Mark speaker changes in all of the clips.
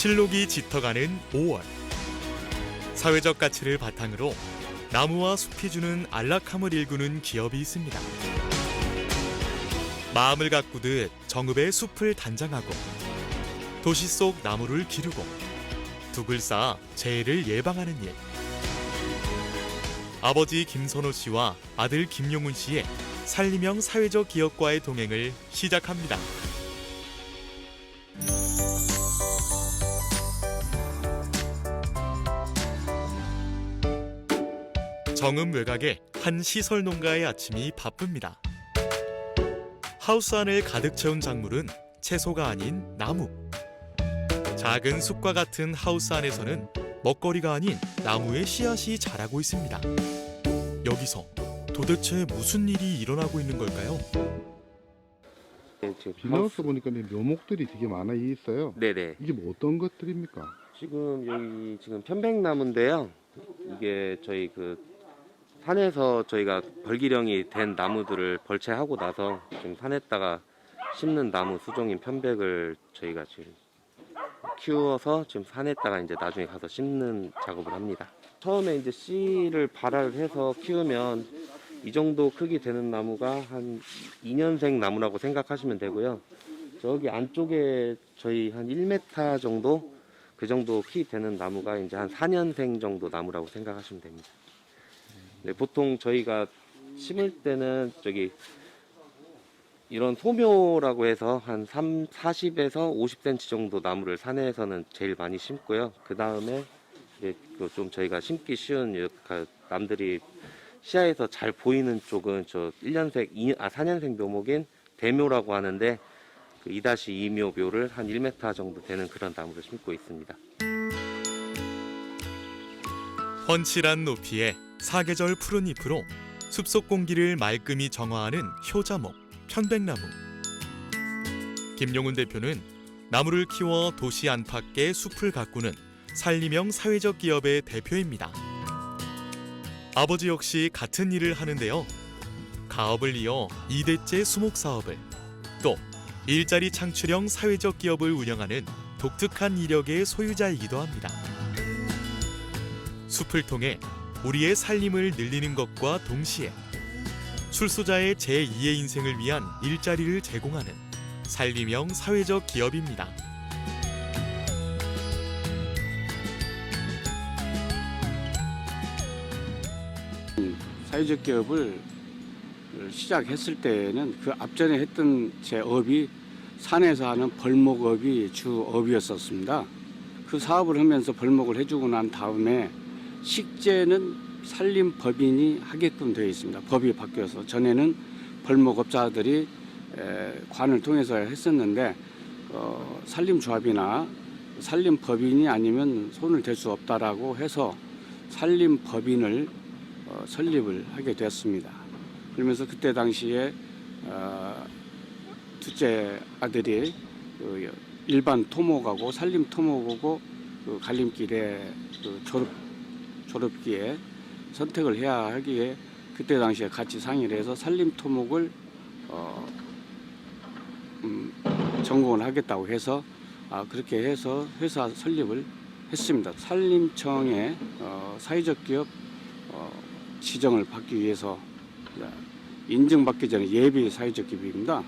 Speaker 1: 실록이 짙어가는 5월. 사회적 가치를 바탕으로 나무와 숲이 주는 안락함을 일구는 기업이 있습니다. 마음을 가꾸듯 정읍의 숲을 단장하고 도시 속 나무를 기르고 둑을 쌓아 재해를 예방하는 일. 아버지 김선호 씨와 아들 김용훈 씨의 산림형 사회적 기업과의 동행을 시작합니다. 정읍 외곽의 한 시설 농가의 아침이 바쁩니다. 하우스 안을 가득 채운 작물은 채소가 아닌 나무. 작은 숲과 같은 하우스 안에서는 먹거리가 아닌 나무의 씨앗이 자라고 있습니다. 여기서 도대체 무슨 일이 일어나고 있는 걸까요?
Speaker 2: 지나서 보니까 묘목들이 되게 많아 있어요.
Speaker 3: 네네.
Speaker 2: 이게 뭐 어떤 것들입니까?
Speaker 3: 지금 여기 지금 편백나무인데요. 이게 저희 산에서 저희가 벌기령이 된 나무들을 벌채하고 나서 지금 산에다가 심는 나무 수종인 편백을 저희가 지금 키워서 지금 산에다가 이제 나중에 가서 심는 작업을 합니다. 처음에 이제 씨를 발화를 해서 키우면 이 정도 크기 되는 나무가 한 2년생 나무라고 생각하시면 되고요. 저기 안쪽에 저희 한 1m 정도 그 정도 키 되는 나무가 이제 한 4년생 정도 나무라고 생각하시면 됩니다. 네, 보통 저희가 심을 때는 이런 소묘라고 해서 한 40에서 50cm 정도 나무를 산에서는 제일 많이 심고요. 그 다음에 이제 좀 저희가 심기 쉬운 남들이 시야에서 잘 보이는 쪽은 저 4년생 묘목인 대묘라고 하는데 2-2묘 묘를 한 1m 정도 되는 그런 나무를 심고 있습니다.
Speaker 1: 훤칠한 높이에 사계절 푸른 잎으로 숲속 공기를 말끔히 정화하는 효자목, 편백나무. 김용훈 대표는 나무를 키워 도시 안팎의 숲을 가꾸는 산림형 사회적 기업의 대표입니다. 아버지 역시 같은 일을 하는데요. 가업을 이어 2대째 수목 사업을, 또 일자리 창출형 사회적 기업을 운영하는 독특한 이력의 소유자이기도 합니다. 숲을 통해 우리의 살림을 늘리는 것과 동시에 출소자의 제2의 인생을 위한 일자리를 제공하는 산림형 사회적 기업입니다.
Speaker 4: 사회적 기업을 시작했을 때는 그 앞전에 했던 제 업이 산에서 하는 벌목업이 주업이었었습니다. 그 사업을 하면서 벌목을 해주고 난 다음에 식재는 산림법인이 하게끔 되어 있습니다. 법이 바뀌어서 전에는 벌목업자들이 관을 통해서 했었는데 산림조합이나 산림법인이 아니면 손을 댈 수 없다라고 해서 산림법인을 설립을 하게 되었습니다. 그러면서 그때 당시에 둘째 아들이 일반 토목하고 산림 토목하고 갈림길에 졸업기에 선택을 해야 하기에 그때 당시에 같이 상의를 해서 산림 토목을 전공을 하겠다고 해서 그렇게 해서 회사 설립을 했습니다. 산림청에 사회적 기업 지정을 받기 위해서 인증받기 전에 예비 사회적 기업입니다.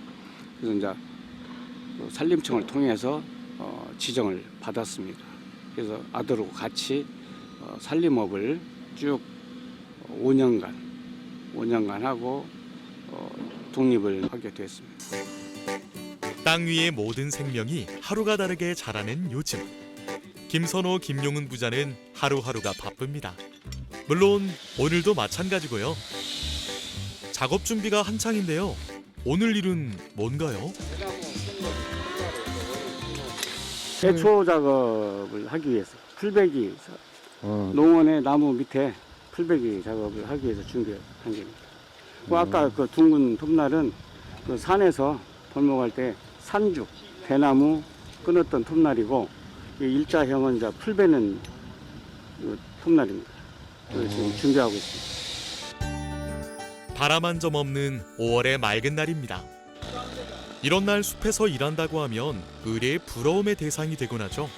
Speaker 4: 그래서 이제 산림청을 통해서 지정을 받았습니다. 그래서 아들하고 같이 산림업을 쭉 5년간 하고 독립을 하게 됐습니다.
Speaker 1: 땅 위의 모든 생명이 하루가 다르게 자라는 요즘. 김선호, 김용훈 부자는 하루하루가 바쁩니다. 물론 오늘도 마찬가지고요. 작업 준비가 한창인데요. 오늘 일은 뭔가요?
Speaker 4: 배초 작업을 하기 위해서 풀베기 농원의 나무 밑에 풀베기 작업을 하기 위해서 준비한 겁니다. 아까 그 둥근 톱날은 그 산에서 벌목할 때 산죽, 대나무 끊었던 톱날이고 일자형은 이제 풀베는 톱날입니다. 지금 준비하고 있습니다.
Speaker 1: 바람 한 점 없는 5월의 맑은 날입니다. 이런 날 숲에서 일한다고 하면 의뢰의 부러움의 대상이 되곤 하죠.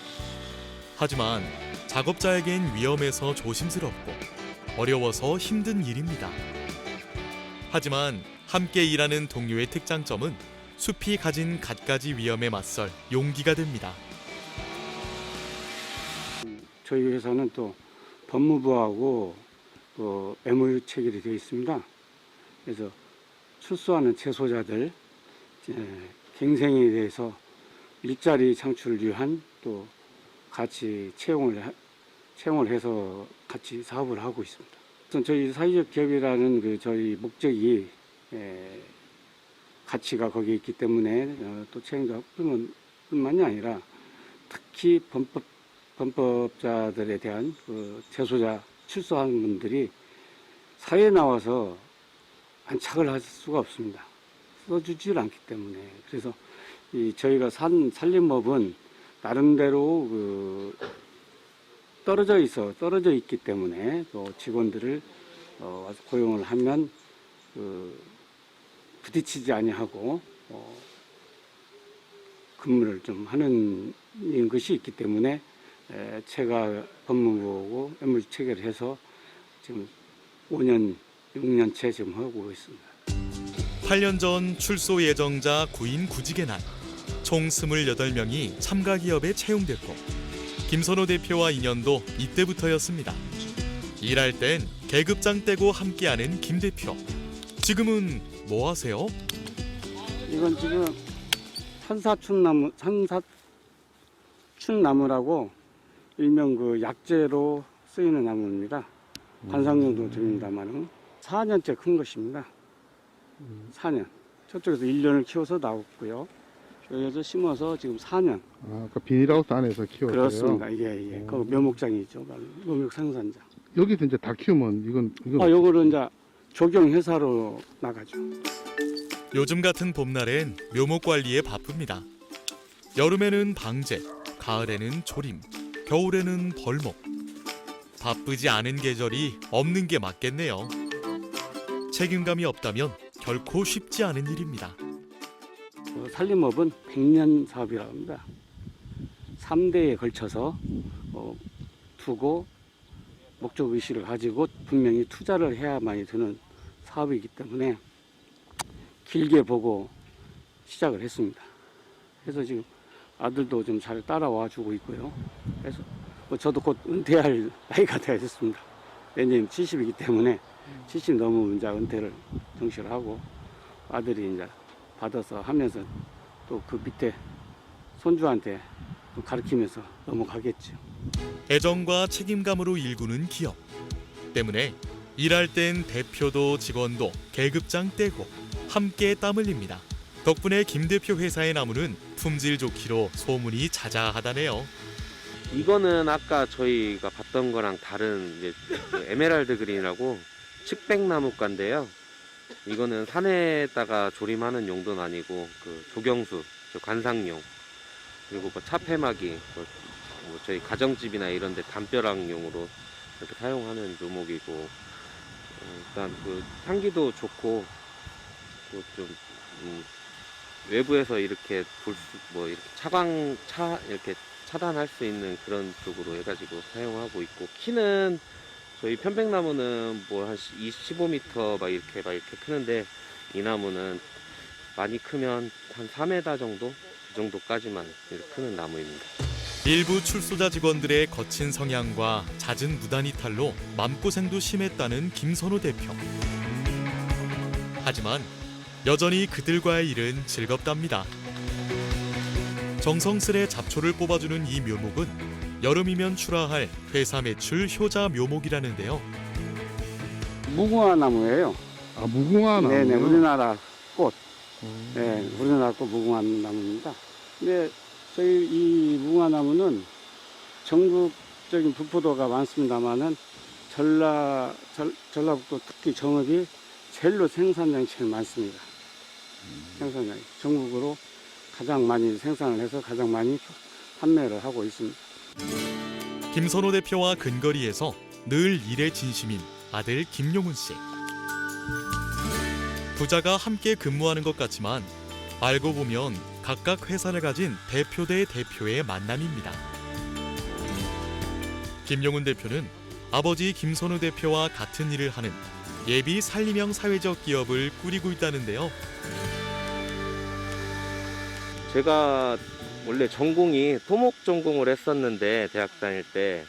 Speaker 1: 하지만 작업자에겐 위험해서 조심스럽고 어려워서 힘든 일입니다. 하지만 함께 일하는 동료의 특장점은 숲이 가진 갖가지 위험에 맞설 용기가 됩니다.
Speaker 4: 저희 회사는 또 법무부하고 MOU 체결이 되어 있습니다. 그래서 출소하는 채소자들 갱생에 대해서 일자리 창출을 위한 또 같이 채용을 해서 같이 사업을 하고 있습니다. 우선 저희 사회적 기업이라는 저희 목적이 가치가 거기에 있기 때문에 또 채용도 뿐만이 아니라 특히 범법자들에 대한 재소자 출소하는 분들이 사회에 나와서 안착을 할 수가 없습니다. 써주질 않기 때문에. 그래서 저희가 산림업은 나름대로 떨어져 있기 때문에 또 직원들을 와서 고용을 하면 부딪히지 아니하고 근무를 좀 하는 것이 있기 때문에 제가 법무부하고 MOU 체결을 해서 지금 5년, 6년째 지금 하고 있습니다.
Speaker 1: 8년 전 출소 예정자 구인 구직의 날, 총 28명이 참가 기업에 채용됐고 김선호 대표와 인연도 이때부터였습니다. 일할 땐 계급장 떼고 함께하는 김 대표. 지금은 뭐 하세요?
Speaker 4: 이건 지금 산사춘나무라고 일명 약재로 쓰이는 나무입니다. 관상용도 됩니다만 4년째 큰 것입니다. 4년. 저쪽에서 1년을 키워서 나왔고요. 여기서 심어서 지금 4년.
Speaker 2: 아까 비닐하우스 안에서 키웠어요?
Speaker 4: 그렇습니다. 예. 그 묘목장이죠. 묘목 생산장.
Speaker 2: 여기서 이제 다 키우면 이건
Speaker 4: 요거는 이제 조경 회사로 나가죠.
Speaker 1: 요즘 같은 봄날엔 묘목 관리에 바쁩니다. 여름에는 방제, 가을에는 조림, 겨울에는 벌목. 바쁘지 않은 계절이 없는 게 맞겠네요. 책임감이 없다면 결코 쉽지 않은 일입니다.
Speaker 4: 산림업은 100년 사업이라고 합니다. 3대에 걸쳐서 두고 목적의식을 가지고 분명히 투자를 해야만이 되는 사업이기 때문에 길게 보고 시작을 했습니다. 그래서 지금 아들도 좀 잘 따라와 주고 있고요. 그래서 저도 곧 은퇴할 나이가 되었습니다. 내년 70이기 때문에 70 넘으면 이제 은퇴를 정시를 하고 아들이 이제 받아서 하면서 또 그 밑에 손주한테 가르치면서 넘어가겠죠.
Speaker 1: 애정과 책임감으로 일구는 기업 때문에 일할 땐 대표도 직원도 계급장 떼고 함께 땀 흘립니다. 덕분에 김 대표 회사의 나무는 품질 좋기로 소문이 자자하다네요.
Speaker 3: 이거는 아까 저희가 봤던 거랑 다른 이제 에메랄드 그린이라고 측백나무과인데요. 이거는 산에다가 조림하는 용도는 아니고 조경수, 관상용, 그리고 차폐막이, 저희 가정집이나 이런 데 담벼락용으로 이렇게 사용하는 묘목이고, 일단 향기도 좋고, 좀 외부에서 이렇게 이렇게 차단할 수 있는 그런 쪽으로 해가지고 사용하고 있고, 키는 저희 편백나무는 한 15m 이렇게 크는데, 이 나무는 많이 크면 한 4m 정도? 그 정도까지만 이렇게 크는 나무입니다.
Speaker 1: 일부 출소자 직원들의 거친 성향과 잦은 무단 이탈로 맘고생도 심했다는 김선호 대표. 하지만 여전히 그들과의 일은 즐겁답니다. 정성스레 잡초를 뽑아주는 이 묘목은 여름이면 출하할 회사 매출 효자 묘목이라는데요.
Speaker 4: 무궁화 나무예요.
Speaker 2: 아, 무궁화 나무.
Speaker 4: 네네, 우리나라 꽃. 네, 우리나라 꽃 무궁화 나무입니다. 근데 저희 이 무궁화 나무는 전국적인 분포도가 많습니다만은 전라북도 특히 정읍이 제일로 생산량이 제일 많습니다. 생산량이 전국으로 가장 많이 생산을 해서 가장 많이 판매를 하고 있습니다.
Speaker 1: 김선호 대표와 근거리에서 늘 일에 진심인 아들 김용훈 씨. 부자가 함께 근무하는 것 같지만 알고 보면 각각 회사를 가진 대표 대 대표의 만남입니다. 김용훈 대표는 아버지 김선우 대표와 같은 일을 하는 예비 산림형 사회적 기업을 꾸리고 있다는데요.
Speaker 3: 제가 원래 전공이 토목 전공을 했었는데 대학 다닐 때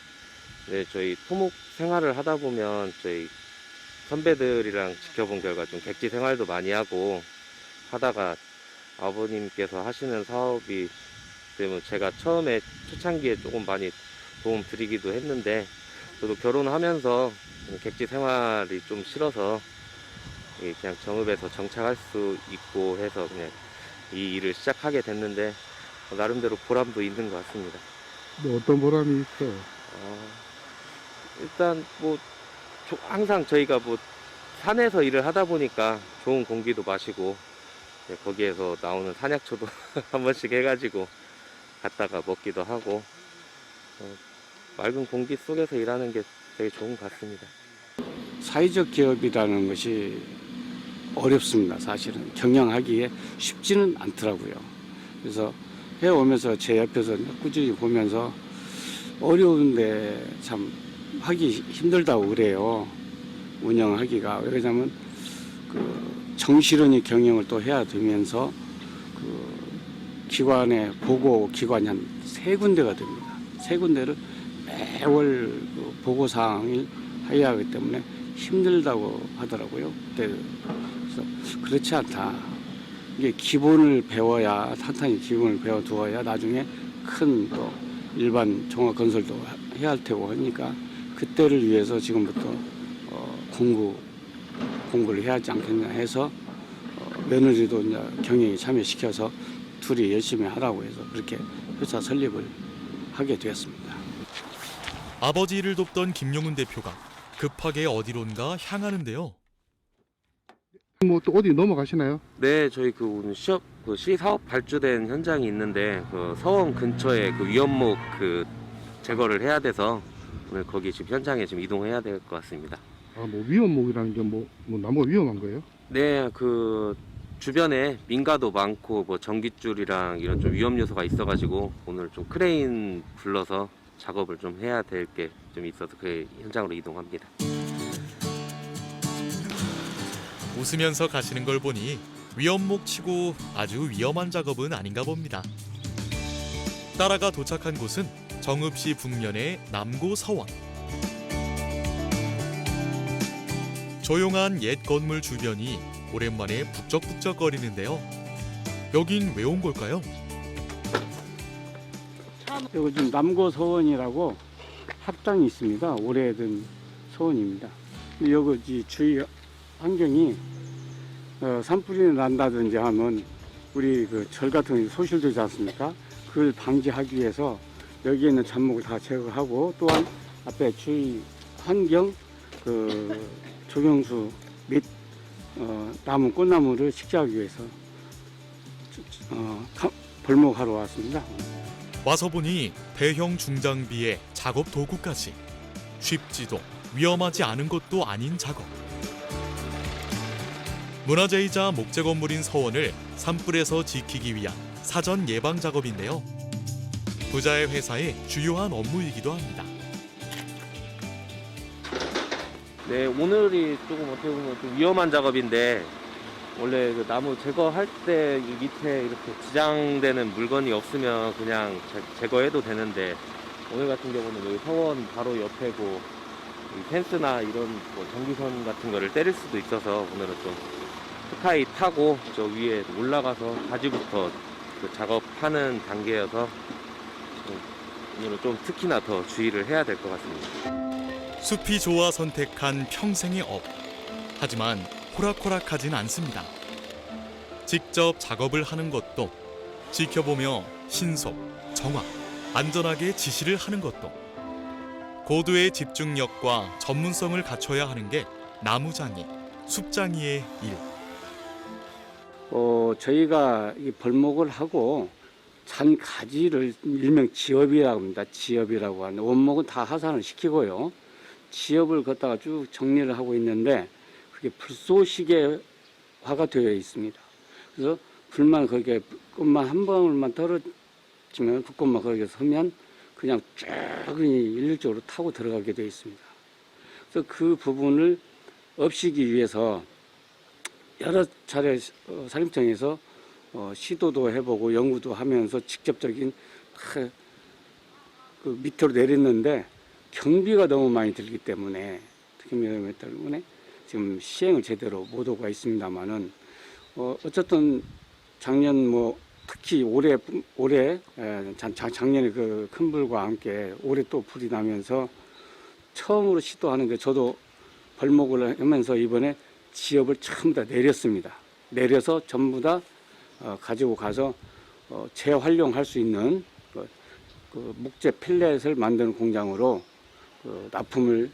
Speaker 3: 저희 토목 생활을 하다 보면 저희 선배들이랑 지켜본 결과 좀 객지 생활도 많이 하고 하다가 아버님께서 하시는 사업이 때문에 제가 처음에 초창기에 조금 많이 도움 드리기도 했는데 저도 결혼하면서 객지 생활이 좀 싫어서 그냥 정읍에서 정착할 수 있고 해서 그냥 이 일을 시작하게 됐는데 나름대로 보람도 있는 것 같습니다.
Speaker 2: 뭐 어떤 보람이 있어요?
Speaker 3: 일단 뭐 항상 저희가 뭐 산에서 일을 하다 보니까 좋은 공기도 마시고 거기에서 나오는 산약초도 한 번씩 해가지고 갔다가 먹기도 하고 맑은 공기 속에서 일하는 게 되게 좋은 것 같습니다.
Speaker 4: 사회적 기업이라는 것이 어렵습니다. 사실은 경영하기에 쉽지는 않더라고요. 그래서 해오면서 제 옆에서 꾸준히 보면서 어려운데 참 하기 힘들다고 그래요. 운영하기가. 왜냐하면 그 정시론이 경영을 또 해야 되면서 그 기관의 보고 기관이 한 3군데가 됩니다. 3군데를 매월 그 보고 사항을 해야 하기 때문에 힘들다고 하더라고요. 그때 그래서 그렇지 않다. 이게 기본을 배워야 탄탄히 기본을 배워 두어야 나중에 큰 또 일반 종합 건설도 해야 할 테고 하니까 그때를 위해서 지금부터 공부를 해야 하지 않겠냐 해서 며느리도 이제 경영에 참여시켜서 둘이 열심히 하라고 해서 그렇게 회사 설립을 하게 되었습니다.
Speaker 1: 아버지 일을 돕던 김용훈 대표가 급하게 어디론가 향하는데요.
Speaker 2: 뭐 또 어디 넘어가시나요?
Speaker 3: 네, 저희 그 오늘 시 사업 발주된 현장이 있는데 그 서원 근처에 그 위험목 그 제거를 해야 돼서 오늘 거기 지금 현장에 지금 이동해야 될 것 같습니다.
Speaker 2: 아, 뭐 위험목이라는 게 뭐 나무가 위험한 거예요?
Speaker 3: 네, 그 주변에 민가도 많고 뭐 전깃줄이랑 이런 좀 위험 요소가 있어가지고 오늘 좀 크레인 불러서 작업을 좀 해야 될 게 좀 있어서 그 현장으로 이동합니다.
Speaker 1: 웃으면서 가시는 걸 보니 위험목 치고 아주 위험한 작업은 아닌가 봅니다. 따라가 도착한 곳은 정읍시 북면의 남고 서원. 조용한 옛 건물 주변이 오랜만에 북적북적거리는데요. 여긴 왜 온 걸까요?
Speaker 4: 여기 지금 남고 서원이라고 합당이 있습니다. 오래된 서원입니다. 근데 여기 주위 환경이 산불이 난다든지 하면 우리 그 절 같은 게 소실되지 않습니까? 그걸 방지하기 위해서 여기에 있는 잡목을 다 제거하고 또한 앞에 주위 환경 그 조경수 및 나무 꽃나무를 식재하기 위해서 벌목하러 왔습니다.
Speaker 1: 와서 보니 대형 중장비에 작업 도구까지 쉽지도 위험하지 않은 것도 아닌 작업. 문화재이자 목재 건물인 서원을 산불에서 지키기 위한 사전 예방 작업인데요. 부자의 회사의 주요한 업무이기도 합니다.
Speaker 3: 네, 오늘이 조금 어떻게 보면 좀 위험한 작업인데 원래 그 나무 제거할 때 이 밑에 이렇게 지장되는 물건이 없으면 그냥 제거해도 되는데 오늘 같은 경우는 여기 서원 바로 옆에고 이 펜스나 이런 뭐 전기선 같은 거를 때릴 수도 있어서 오늘은 좀 스카이 타고 저 위에 올라가서 바지부터 그 작업하는 단계여서 오늘은 좀 특히나 더 주의를 해야 될 것 같습니다.
Speaker 1: 숲이 좋아 선택한 평생의 업. 하지만 호락호락하진 않습니다. 직접 작업을 하는 것도 지켜보며 신속, 정확, 안전하게 지시를 하는 것도 고도의 집중력과 전문성을 갖춰야 하는 게 나무장이, 숲장이의 일.
Speaker 4: 저희가 이 벌목을 하고 잔 가지를 일명 지엽이라고 합니다. 지엽이라고 하는 원목은 다 하산을 시키고요. 지엽을 걷다가 쭉 정리를 하고 있는데 그게 불쏘시개화가 되어 있습니다. 그래서 불만 거기에 꽃만 한 방울만 떨어지면 불꽃만 거기에 서면 그냥 쭉 일률적으로 타고 들어가게 되어 있습니다. 그래서 그 부분을 없애기 위해서 여러 차례 산림청에서 시도도 해보고 연구도 하면서 직접적인 그 밑으로 내렸는데 경비가 너무 많이 들기 때문에 지금 시행을 제대로 못 하고 있습니다만은 어쨌든 작년 특히 올해 작년에 그 큰 불과 함께 올해 또 불이 나면서 처음으로 시도하는데 저도 벌목을 하면서 이번에 지엽을 전부 다 내렸습니다. 내려서 전부 다 가지고 가서 재활용할 수 있는 그 목재 펠렛을 만드는 공장으로 납품을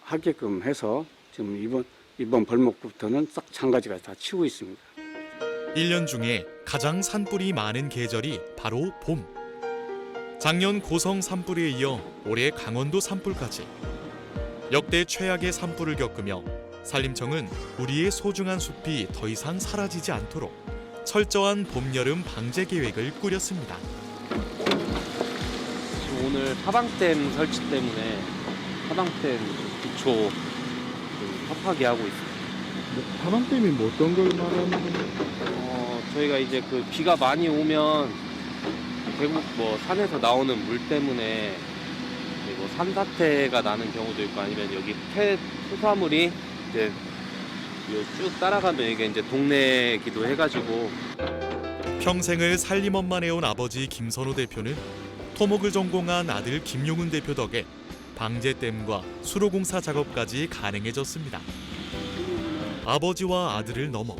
Speaker 4: 하게끔 해서 지금 이번 벌목부터는 싹 장가지가 다 치고 있습니다.
Speaker 1: 1년 중에 가장 산불이 많은 계절이 바로 봄. 작년 고성 산불에 이어 올해 강원도 산불까지 역대 최악의 산불을 겪으며 산림청은 우리의 소중한 숲이 더 이상 사라지지 않도록 철저한 봄, 여름 방제 계획을 꾸렸습니다.
Speaker 3: 오늘 하방댐 설치 때문에 하방댐 기초 협하게 하고 있습니다.
Speaker 2: 하방댐이 뭐 어떤 걸 말하는 건가요?
Speaker 3: 저희가 이제 그 비가 많이 오면 계곡 산에서 나오는 물 때문에 뭐 산사태가 나는 경우도 있고 아니면 여기 폐수화물이 이제 쭉 따라가면 이게 이제 동네기도 해가지고
Speaker 1: 평생을 살림업만 해온 아버지 김선호 대표는 토목을 전공한 아들 김용훈 대표 덕에 방제댐과 수로공사 작업까지 가능해졌습니다. 아버지와 아들을 넘어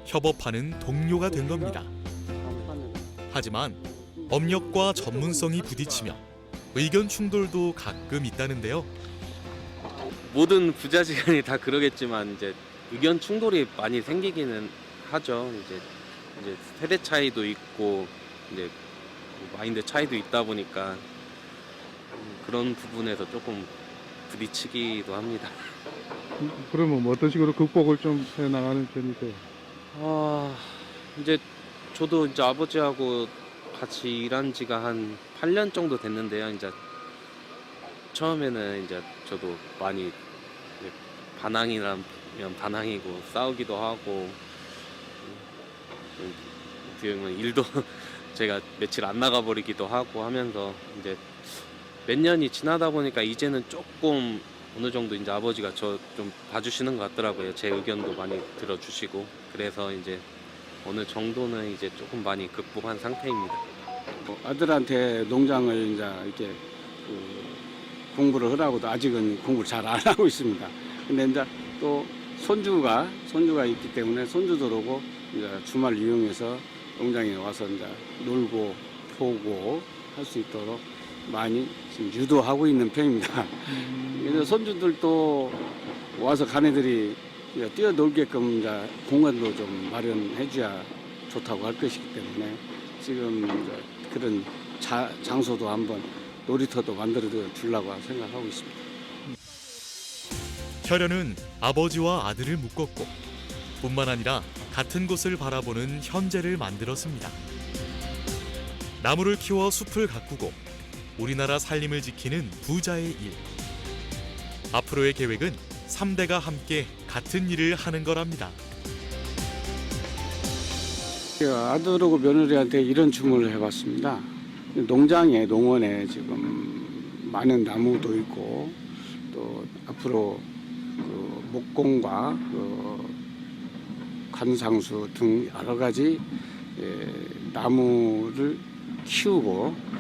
Speaker 1: 협업하는 동료가 된 겁니다. 하지만 업력과 전문성이 부딪히며 의견 충돌도 가끔 있다는데요.
Speaker 3: 모든 부자지간이 다 그러겠지만 이제 의견 충돌이 많이 생기기는 하죠. 이제 세대 차이도 있고 이제 마인드 차이도 있다 보니까 그런 부분에서 조금 부딪히기도 합니다.
Speaker 2: 그러면 뭐 어떤 식으로 극복을 좀 해나가는 편이세요?
Speaker 3: 이제 저도 이제 아버지하고 같이 일한 지가 한 8년 정도 됐는데요. 이제 처음에는 이제 저도 많이 반항이라면 반항이고 싸우기도 하고 어떻게 보면 일도 제가 며칠 안 나가버리기도 하고 하면서 이제 몇 년이 지나다 보니까 이제는 조금 어느 정도 이제 아버지가 저 좀 봐주시는 것 같더라고요. 제 의견도 많이 들어주시고 그래서 이제 어느 정도는 이제 조금 많이 극복한 상태입니다.
Speaker 4: 아들한테 농장을 이제 이렇게 공부를 하라고도 아직은 공부를 잘 안 하고 있습니다. 근데 이제 또 손주가 있기 때문에 손주도 그러고 이제 주말 이용해서 농장에 와서 이제 놀고 보고 할 수 있도록 많이 지금 유도하고 있는 편입니다. 그래서 손주들도 와서 가네들이 뛰어놀게끔 이제 공간도 좀 마련해줘야 좋다고 할 것이기 때문에 지금 이제 그런 장소도 한번 놀이터도 만들어 주려고 생각하고 있습니다.
Speaker 1: 혈연은 아버지와 아들을 묶었고 뿐만 아니라 같은 곳을 바라보는 현재를 만들었습니다. 나무를 키워 숲을 가꾸고 우리나라 살림을 지키는 부자의 일. 앞으로의 계획은 3대가 함께 같은 일을 하는 거랍니다.
Speaker 4: 아들하고 며느리한테 이런 주문을 해봤습니다. 농원에 지금 많은 나무도 있고 또 앞으로 그 목공과 그 관상수 등 여러 가지 나무를 키우고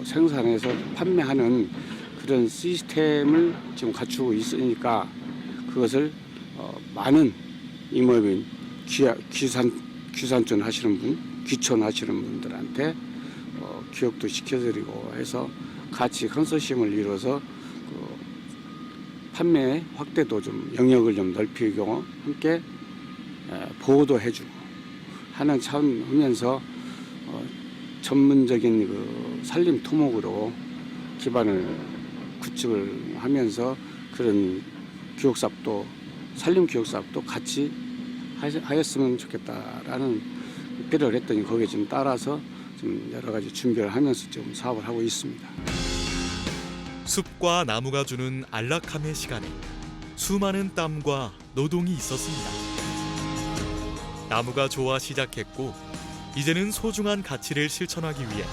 Speaker 4: 생산해서 판매하는 그런 시스템을 지금 갖추고 있으니까 그것을 많은 임업인 귀산촌 하시는 분, 귀촌 하시는 분들한테 기억도 시켜드리고 해서 같이 컨소시엄을 이뤄서 판매 확대도 좀 영역을 좀 넓히고 함께 보호도 해주고 하는 차원이면서 전문적인 그 산림 토목으로 기반을 구축을 하면서 그런 교육사업도 산림 교육사업도 같이 하였으면 좋겠다라는 필요를 했더니 거기에 좀 따라서 좀 여러 가지 준비를 하면서 좀 사업을 하고 있습니다.
Speaker 1: 숲과 나무가 주는 안락함의 시간에 수많은 땀과 노동이 있었습니다. 나무가 좋아 시작했고 이제는 소중한 가치를 실천하기 위해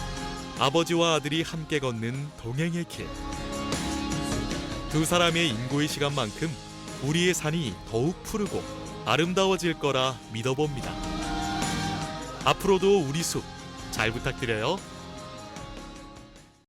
Speaker 1: 아버지와 아들이 함께 걷는 동행의 길. 두 사람의 인고의 시간만큼 우리의 산이 더욱 푸르고 아름다워질 거라 믿어봅니다. 앞으로도 우리 숲 잘 부탁드려요.